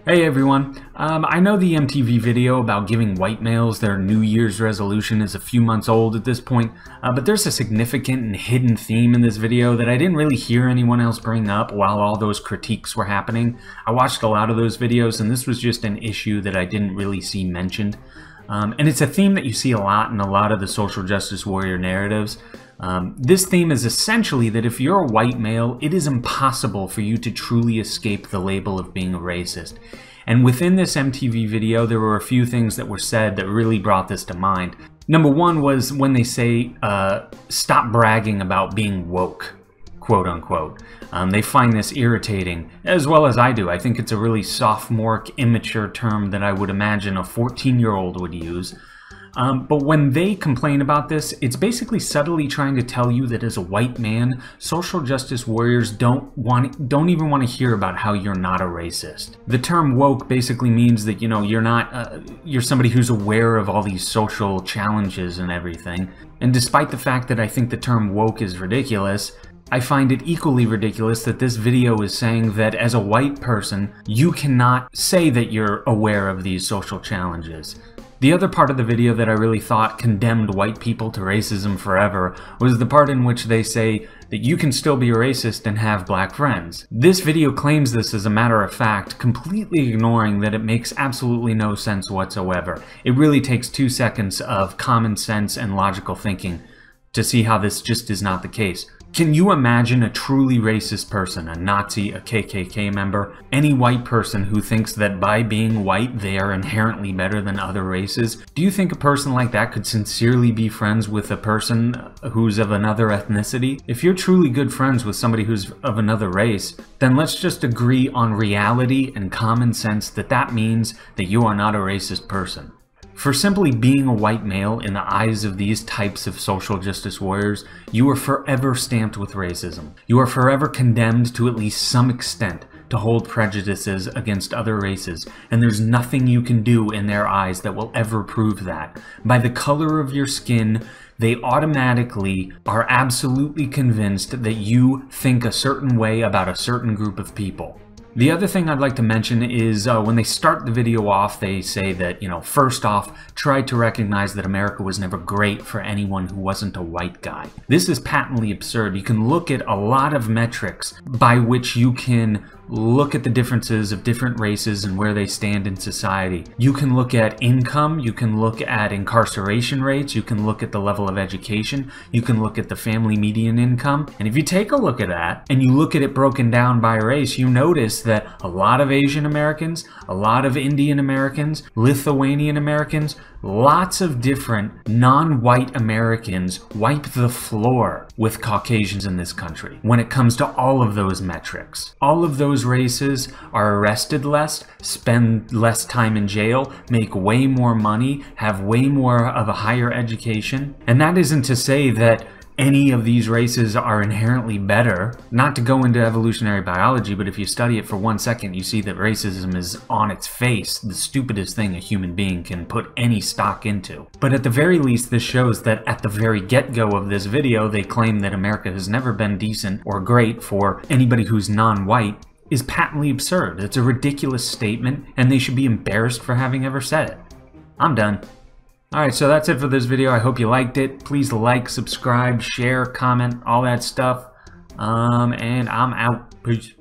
Hey everyone, I know the MTV video about giving white males their New Year's resolution is a few months old at this point, but there's a significant and hidden theme in this video that I didn't really hear anyone else bring up while all those critiques were happening. I watched a lot of those videos and this was just an issue that I didn't really see mentioned. And it's a theme that you see a lot in a lot of the social justice warrior narratives. This theme is essentially that if you're a white male, it is impossible for you to truly escape the label of being a racist. And within this MTV video, there were a few things that were said that really brought this to mind. Number one was when they say, stop bragging about being woke, quote unquote. They find this irritating, as well as I do. I think it's a really sophomoric, immature term that I would imagine a 14-year-old would use. But when they complain about this, it's basically subtly trying to tell you that as a white man, social justice warriors don't even want to hear about how you're not a racist. The term woke basically means that, you're somebody who's aware of all these social challenges and everything. And despite the fact that I think the term woke is ridiculous, I find it equally ridiculous that this video is saying that as a white person, you cannot say that you're aware of these social challenges. The other part of the video that I really thought condemned white people to racism forever was the part in which they say that you can still be a racist and have black friends. This video claims this as a matter of fact, completely ignoring that it makes absolutely no sense whatsoever. It really takes 2 seconds of common sense and logical thinking to see how this just is not the case. Can you imagine a truly racist person, a Nazi, a KKK member, any white person who thinks that by being white they are inherently better than other races? Do you think a person like that could sincerely be friends with a person who's of another ethnicity? If you're truly good friends with somebody who's of another race, then let's just agree on reality and common sense that that means that you are not a racist person. For simply being a white male in the eyes of these types of social justice warriors, you are forever stamped with racism. You are forever condemned to at least some extent to hold prejudices against other races, and there's nothing you can do in their eyes that will ever prove that. By the color of your skin, they automatically are absolutely convinced that you think a certain way about a certain group of people. The other thing I'd like to mention is when they start the video off, they say that, first off, try to recognize that America was never great for anyone who wasn't a white guy. This is patently absurd. You can look at a lot of metrics by which you can look at the differences of different races and where they stand in society. You can look at income, you can look at incarceration rates, you can look at the level of education, you can look at the family median income. And if you take a look at that and you look at it broken down by race, you notice that a lot of Asian Americans, a lot of Indian Americans, Lithuanian Americans, lots of different non-white Americans wipe the floor with Caucasians in this country when it comes to all of those metrics. All of those races are arrested less, spend less time in jail, make way more money, have way more of a higher education. And that isn't to say that any of these races are inherently better. Not to go into evolutionary biology, but if you study it for 1 second, you see that racism is on its face the stupidest thing a human being can put any stock into. But at the very least, this shows that at the very get-go of this video, they claim that America has never been decent or great for anybody who's non-white is patently absurd. It's a ridiculous statement, and they should be embarrassed for having ever said it. I'm done. Alright, so that's it for this video. I hope you liked it. Please like, subscribe, share, comment, all that stuff. And I'm out. Peace.